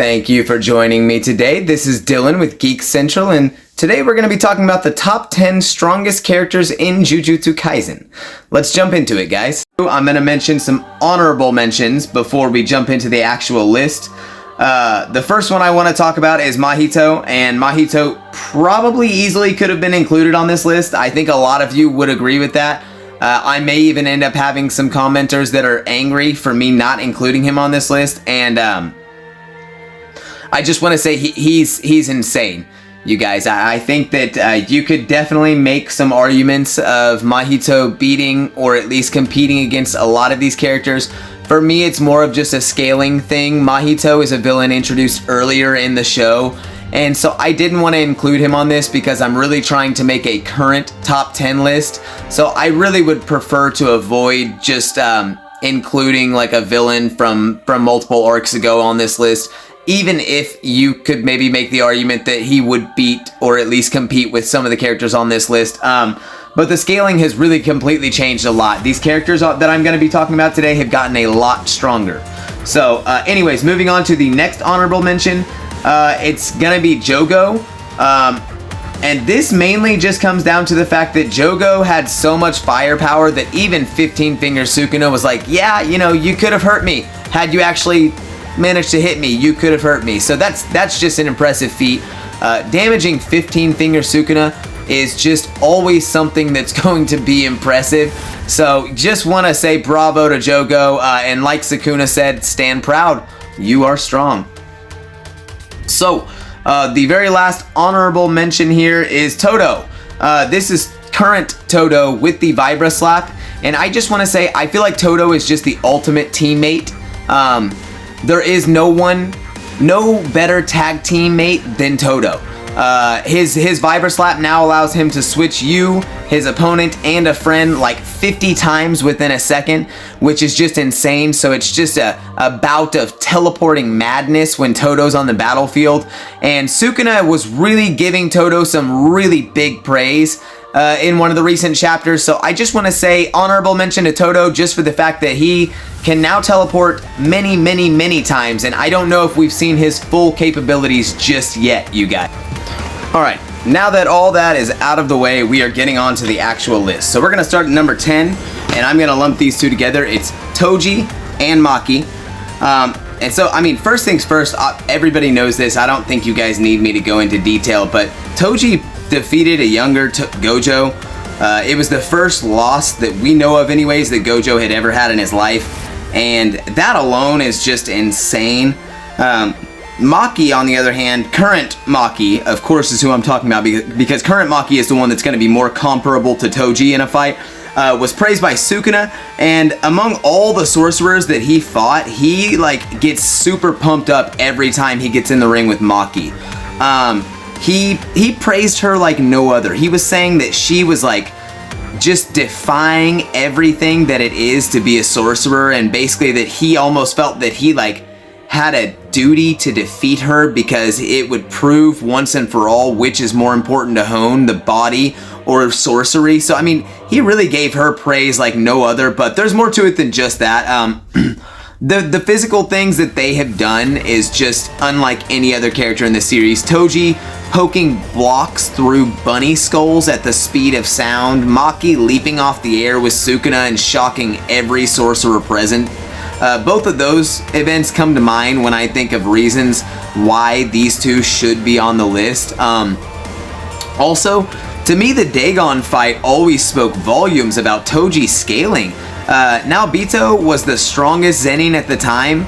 Thank you for joining me today. This is Dylan with Geek Central, and today we're going to be talking about the top 10 strongest characters in Jujutsu Kaisen. Let's jump into it, guys. I'm going to mention some honorable mentions before we jump into the actual list. The first one I want to talk about is Mahito, and Mahito probably easily could have been included on this list. I think a lot of you would agree with that. I may even end up having some commenters that are angry for me not including him on this list, and I just want to say he's insane, you guys. I think that you could definitely make some arguments of Mahito beating or at least competing against a lot of these characters. For me, it's more of just a scaling thing. Mahito is a villain introduced earlier in the show, and so I didn't want to include him on this because I'm really trying to make a current top 10 list. So I really would prefer to avoid just including like a villain from multiple arcs ago on this list, even if you could maybe make the argument that he would beat or at least compete with some of the characters on this list. But the scaling has really completely changed a lot. These characters that I'm going to be talking about today have gotten a lot stronger. So anyways, moving on to the next honorable mention. It's gonna be Jogo, and this mainly just comes down to the fact that Jogo had so much firepower that even 15-finger Sukuna was like, yeah, you know, you could have hurt me. Had you actually managed to hit me, you could have hurt me. So that's just an impressive feat. Damaging 15-finger Sukuna is just always something that's going to be impressive. So just want to say bravo to Jogo, and like Sukuna said, stand proud. You are strong. So, the very last honorable mention here is Todo. This is current Todo with the Vibra Slap, and I just want to say, I feel like Todo is just the ultimate teammate. There is no better tag teammate than Todo. His Vibra Slap now allows him to switch you, his opponent, and a friend like 50 times within a second, which is just insane. So it's just a bout of teleporting madness when Todo's on the battlefield. And Sukuna was really giving Todo some really big praise in one of the recent chapters. So I just want to say honorable mention to Todo just for the fact that he can now teleport many, many, many times. And I don't know if we've seen his full capabilities just yet, you guys. Alright, now that all that is out of the way, we are getting on to the actual list. So we're going to start at number 10, and I'm going to lump these two together. It's Togi and Maki. And so, I mean, first things first, everybody knows this. I don't think you guys need me to go into detail, but Togi defeated a younger Gojo. It was the first loss that we know of anyways that Gojo had ever had in his life, and that alone is just insane. Maki, on the other hand, current Maki, of course, is who I'm talking about because current Maki is the one that's going to be more comparable to Togi in a fight, was praised by Sukuna, and among all the sorcerers that he fought, he like gets super pumped up every time he gets in the ring with Maki. He praised her like no other. He was saying that she was like just defying everything that it is to be a sorcerer, and basically that he almost felt that he like had a duty to defeat her because it would prove once and for all which is more important to hone, the body or sorcery. So I mean, he really gave her praise like no other, but there's more to it than just that. The physical things that they have done is just unlike any other character in the series. Togi poking blocks through bunny skulls at the speed of sound, Maki leaping off the air with Sukuna and shocking every sorcerer present. Both of those events come to mind when I think of reasons why these two should be on the list. Also, to me, the Dagon fight always spoke volumes about Togi's scaling. Now, Bito was the strongest Zenin at the time,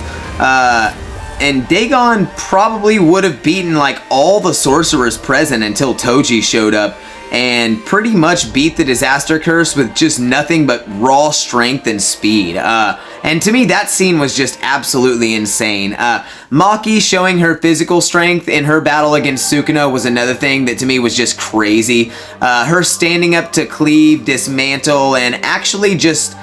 and Dagon probably would have beaten like all the sorcerers present until Togi showed up and pretty much beat the disaster curse with just nothing but raw strength and speed. And to me, that scene was just absolutely insane. Maki showing her physical strength in her battle against Sukuna was another thing that to me was just crazy. Her standing up to cleave, dismantle, and actually just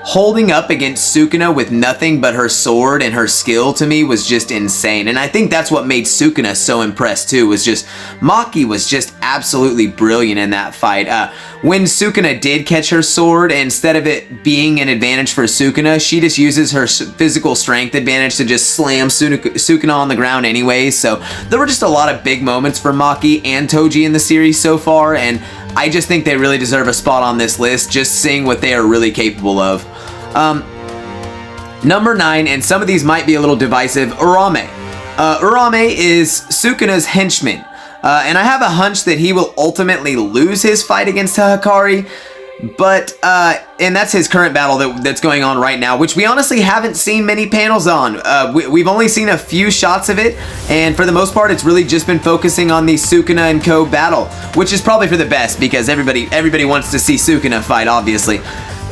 holding up against Sukuna with nothing but her sword and her skill to me was just insane. And I think that's what made Sukuna so impressed too, was just Maki was just absolutely brilliant in that fight. When Sukuna did catch her sword, instead of it being an advantage for Sukuna, she just uses her physical strength advantage to just slam Sukuna on the ground anyways. So there were just a lot of big moments for Maki and Toji in the series so far, and I just think they really deserve a spot on this list, just seeing what they are really capable of. Number 9, and some of these might be a little divisive, Uraume. Uraume is Sukuna's henchman, and I have a hunch that he will ultimately lose his fight against Hakari, but, and that's his current battle that's going on right now, which we honestly haven't seen many panels on. We've only seen a few shots of it, and for the most part, it's really just been focusing on the Sukuna and Ko battle, which is probably for the best, because everybody wants to see Sukuna fight, obviously.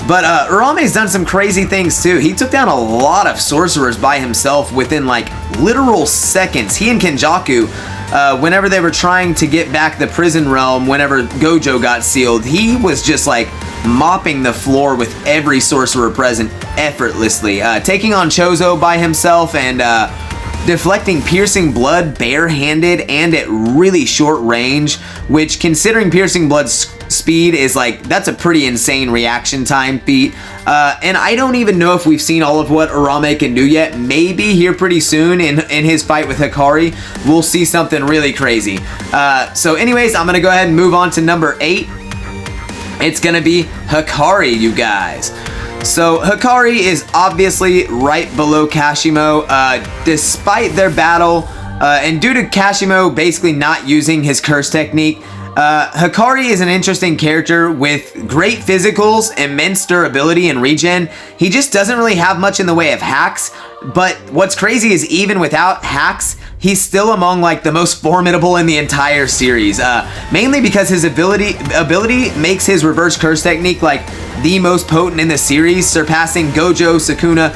But Uraume's done some crazy things too. He took down a lot of sorcerers by himself within like literal seconds. He and Kinjaku, whenever they were trying to get back the prison realm, whenever Gojo got sealed, he was just like mopping the floor with every sorcerer present effortlessly. Taking on Chozo by himself and deflecting piercing blood barehanded and at really short range, which, considering piercing blood's speed, is like, that's a pretty insane reaction time feat. And I don't even know if we've seen all of what Uraume can do yet. Maybe here pretty soon in his fight with Hakari, we'll see something really crazy. So anyways, I'm gonna go ahead and move on to number 8. It's gonna be Hakari, you guys. So Hakari is obviously right below Kashimo, despite their battle, and due to Kashimo basically not using his curse technique. Hakari is an interesting character with great physicals, immense durability, and regen. He just doesn't really have much in the way of hacks, but what's crazy is even without hacks, he's still among like the most formidable in the entire series, mainly because his ability makes his reverse curse technique like the most potent in the series, surpassing Gojo, Sukuna.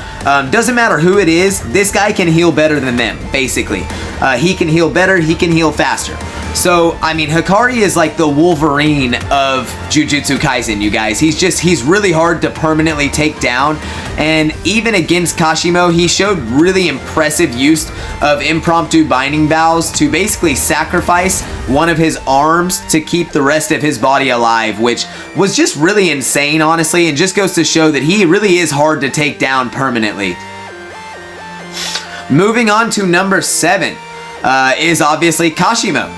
Doesn't matter who it is, this guy can heal better than them, basically. He can heal better, he can heal faster. So, I mean, Hakari is like the Wolverine of Jujutsu Kaisen, you guys. He's really hard to permanently take down, and even against Kashimo, he showed really impressive use of impromptu binding vows to basically sacrifice one of his arms to keep the rest of his body alive, which was just really insane, honestly, and just goes to show that he really is hard to take down permanently. Moving on to number 7 is obviously Kashimo.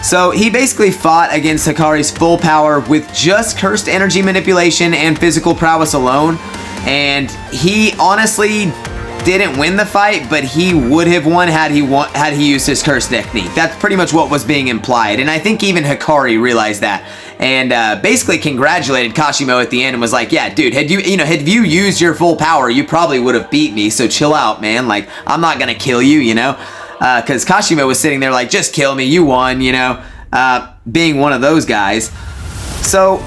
So he basically fought against Hakari's full power with just cursed energy manipulation and physical prowess alone, and he honestly didn't win the fight, but he would have won had he used his curse technique. That's pretty much what was being implied, and I think even Hakari realized that, and basically congratulated Kashimo at the end and was like, yeah, dude, had you used your full power, you probably would have beat me, so chill out, man. Like, I'm not gonna kill you, you know? Because Kashimo was sitting there like, just kill me, you won, you know, being one of those guys. So,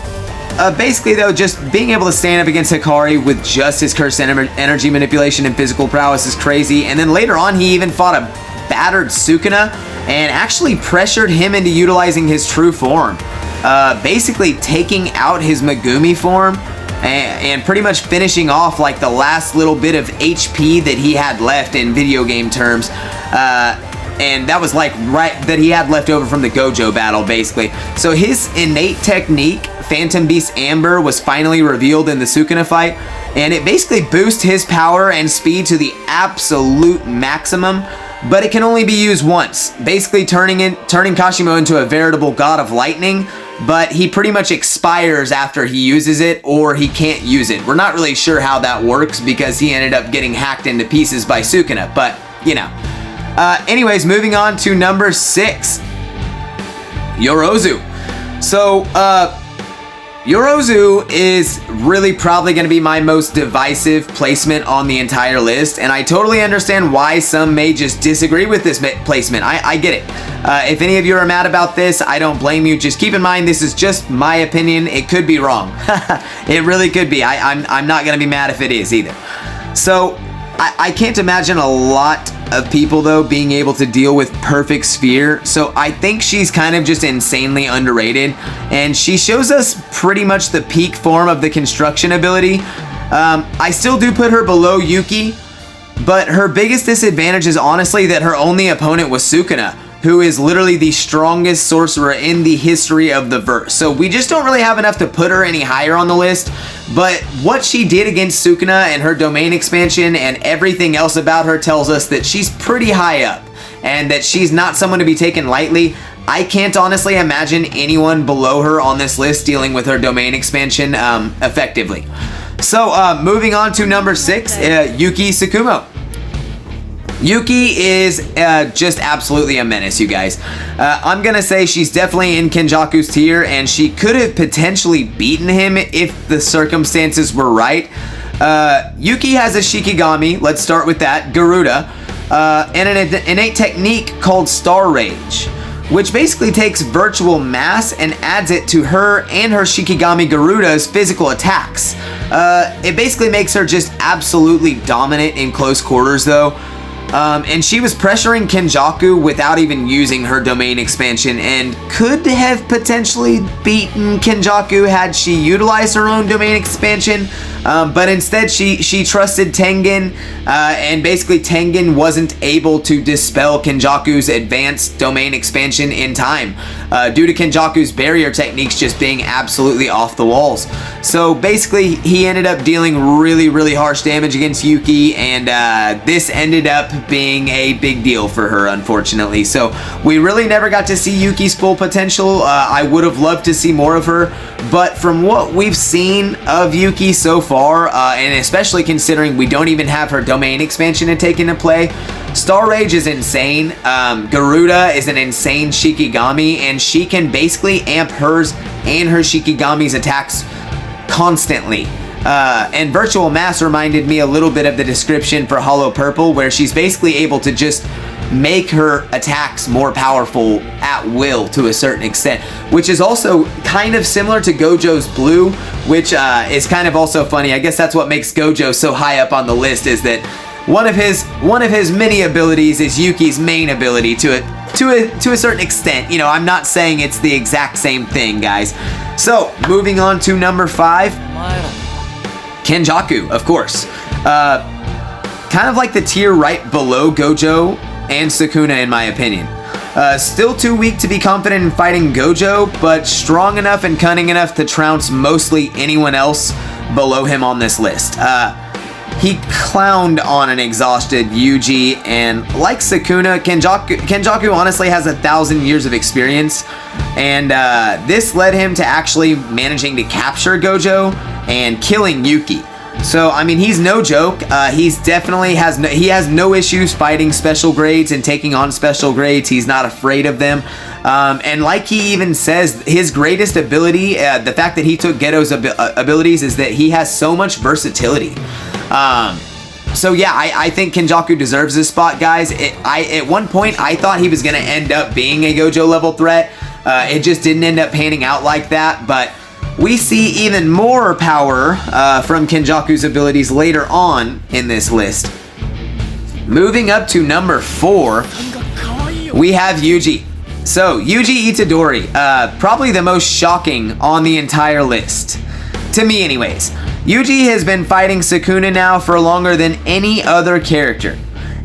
basically though, just being able to stand up against Hakari with just his cursed energy manipulation and physical prowess is crazy. And then later on, he even fought a battered Sukuna and actually pressured him into utilizing his true form. Basically taking out his Megumi form and pretty much finishing off like the last little bit of HP that he had left in video game terms, and that was like that he had left over from the Gojo battle, basically. So his innate technique, Phantom Beast Amber, was finally revealed in the Sukuna fight, and it basically boosts his power and speed to the absolute maximum, but it can only be used once, basically turning Kashimo into a veritable god of lightning. But he pretty much expires after he uses it, or he can't use it. We're not really sure how that works because he ended up getting hacked into pieces by Sukuna, but, you know. Anyways, moving on to number 6. Yorozu. So, Yorozu is really probably going to be my most divisive placement on the entire list, and I totally understand why some may just disagree with this placement. I get it. If any of you are mad about this, I don't blame you. Just keep in mind, this is just my opinion. It could be wrong. It really could be. I'm not going to be mad if it is either. So, I can't imagine a lot of people, though, being able to deal with Perfect Sphere, so I think she's kind of just insanely underrated, and she shows us pretty much the peak form of the construction ability, I still do put her below Yuki, but her biggest disadvantage is honestly that her only opponent was Sukuna, who is literally the strongest sorcerer in the history of the verse. So we just don't really have enough to put her any higher on the list. But what she did against Sukuna and her domain expansion and everything else about her tells us that she's pretty high up and that she's not someone to be taken lightly. I can't honestly imagine anyone below her on this list dealing with her domain expansion effectively. So moving on to number 6, Yuki Tsukumo. Yuki is just absolutely a menace, you guys. I'm going to say she's definitely in Kinjaku's tier, and she could have potentially beaten him if the circumstances were right. Yuki has a Shikigami, let's start with that, Garuda, and an innate technique called Star Rage, which basically takes virtual mass and adds it to her and her Shikigami Garuda's physical attacks. It basically makes her just absolutely dominant in close quarters, though. And she was pressuring Kinjaku without even using her domain expansion and could have potentially beaten Kinjaku had she utilized her own domain expansion. But instead she trusted Tengen, and basically Tengen wasn't able to dispel Kinjaku's advanced domain expansion in time, due to Kinjaku's barrier techniques just being absolutely off the walls. So basically he ended up dealing really harsh damage against Yuki, and this ended up being a big deal for her, unfortunately. So we really never got to see Yuki's full potential. I would have loved to see more of her, but from what we've seen of Yuki so far, and especially considering we don't even have her domain expansion to take into play, Star Rage is insane. Garuda is an insane Shikigami, and she can basically amp hers and her Shikigami's attacks constantly. And Virtual Mass reminded me a little bit of the description for Hollow Purple, where she's basically able to just make her attacks more powerful at will to a certain extent, which is also kind of similar to Gojo's Blue, which is kind of also funny. I guess that's what makes Gojo so high up on the list, is that one of his many abilities is Yuki's main ability to a certain extent. You know, I'm not saying it's the exact same thing, guys. So moving on to number 5, Kinjaku, of course. Kind of like the tier right below Gojo and Sukuna, in my opinion. Still too weak to be confident in fighting Gojo, but strong enough and cunning enough to trounce mostly anyone else below him on this list. He clowned on an exhausted Yuji, and like Sukuna, Kinjaku honestly has 1,000 years of experience, and this led him to actually managing to capture Gojo and killing Yuki. So, I mean, he's no joke. He's definitely he has no issues fighting special grades and taking on special grades. He's not afraid of them. And like he even says, his greatest ability, the fact that he took Geto's abilities, is that he has so much versatility. So yeah, I think Kinjaku deserves this spot, guys. At one point, I thought he was going to end up being a Gojo level threat. It just didn't end up panning out like that, but we see even more power from Kinjaku's abilities later on in this list. Moving up to number 4, we have Yuji. So, Yuji Itadori, probably the most shocking on the entire list. To me anyways. Yuji has been fighting Sukuna now for longer than any other character,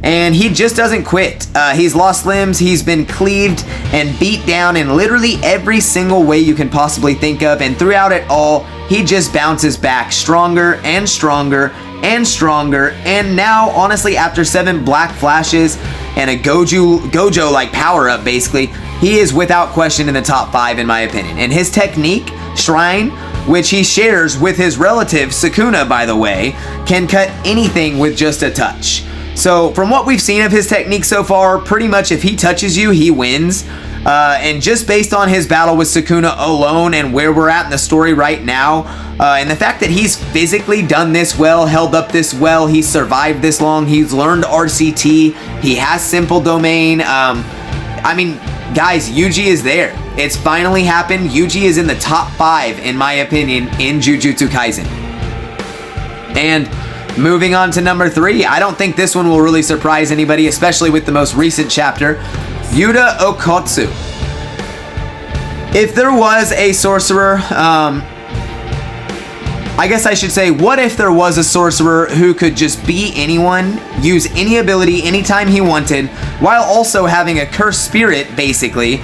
and he just doesn't quit. He's lost limbs, he's been cleaved and beat down in literally every single way you can possibly think of, and throughout it all, he just bounces back stronger and stronger and stronger, and now, honestly, after 7 black flashes and a Gojo-like power-up, basically, he is without question in the top 5 in my opinion. And his technique, Shrine, which he shares with his relative Sukuna, by the way, can cut anything with just a touch. So from what we've seen of his technique so far, pretty much if he touches you, he wins. And just based on his battle with Sukuna alone and where we're at in the story right now, and the fact that he's physically done this well, held up this well, he's survived this long, he's learned RCT, he has simple domain. I mean, guys, Yuji is there. It's finally happened. Yuji is in the top 5, in my opinion, in Jujutsu Kaisen. And moving on to number 3, I don't think this one will really surprise anybody, especially with the most recent chapter, Yuta Okkotsu. If there was a sorcerer I guess I should say, what if there was a sorcerer who could just be anyone, use any ability anytime he wanted, while also having a cursed spirit, basically,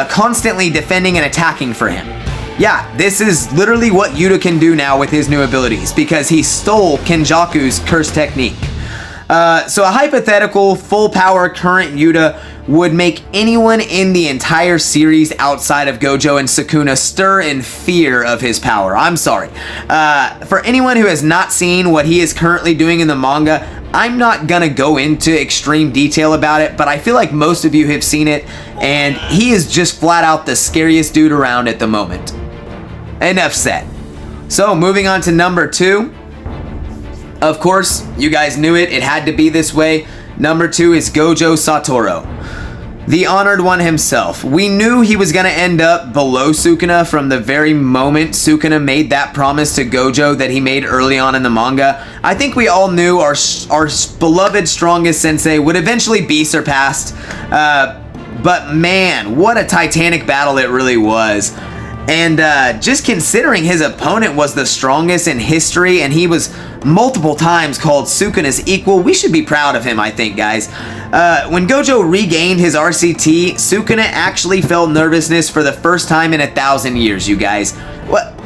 constantly defending and attacking for him? Yeah, this is literally what Yuta can do now with his new abilities, because he stole Kinjaku's curse technique. So a hypothetical, full power current Yuta would make anyone in the entire series outside of Gojo and Sukuna stir in fear of his power. I'm sorry. For anyone who has not seen what he is currently doing in the manga, I'm not gonna go into extreme detail about it, but I feel like most of you have seen it, and he is just flat out the scariest dude around at the moment. Enough said. So moving on to number 2. Of course, you guys knew it. It had to be this way. Number 2 is Gojo Satoru, the honored one himself. We knew he was going to end up below Sukuna from the very moment Sukuna made that promise to Gojo that he made early on in the manga. I think we all knew our beloved strongest sensei would eventually be surpassed. But man, what a titanic battle it really was. And just considering his opponent was the strongest in history and he was multiple times called Sukuna's equal, we should be proud of him, I think, guys. When Gojo regained his RCT, Sukuna actually felt nervousness for the first time in 1,000 years, you guys. What?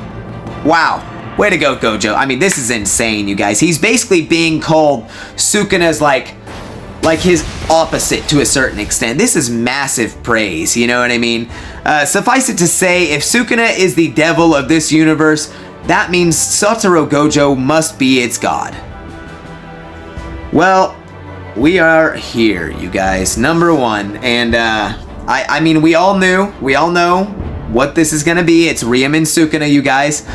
Wow. Way to go, Gojo. I mean, this is insane, you guys. He's basically being called Sukuna's, like his opposite to a certain extent. This is massive praise, you know what I mean? Suffice it to say, if Sukuna is the devil of this universe, that means Satoru Gojo must be its god. Well, we are here, you guys. Number 1, and I mean, we all know what this is gonna be. It's Ryomen Sukuna, you guys.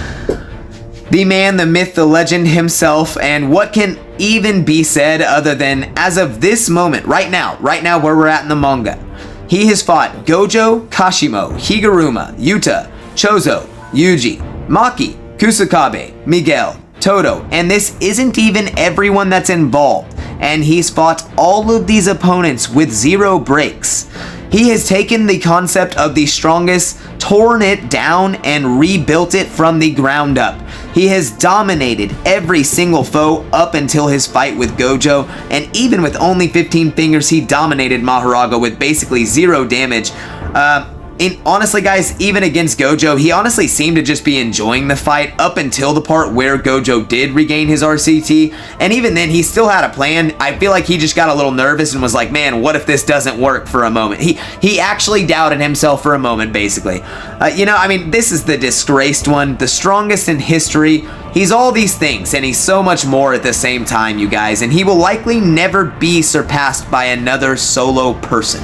The man, the myth, the legend himself, and what can even be said other than, as of this moment, right now where we're at in the manga, he has fought Gojo, Kashimo, Higuruma, Yuta, Chozo, Yuji, Maki, Kusakabe, Miguel, Todo, and this isn't even everyone that's involved, and he's fought all of these opponents with 0 breaks. He has taken the concept of the strongest, torn it down, and rebuilt it from the ground up. He has dominated every single foe up until his fight with Gojo, and even with only 15 fingers, he dominated Mahoraga with basically 0 damage. Honestly, guys, even against Gojo, he honestly seemed to just be enjoying the fight up until the part where Gojo did regain his RCT, and even then, he still had a plan. I feel like he just got a little nervous and was like, man, what if this doesn't work for a moment? He actually doubted himself for a moment, basically. You know, I mean, this is the disgraced one, the strongest in history. He's all these things, and he's so much more at the same time, you guys, and he will likely never be surpassed by another solo person.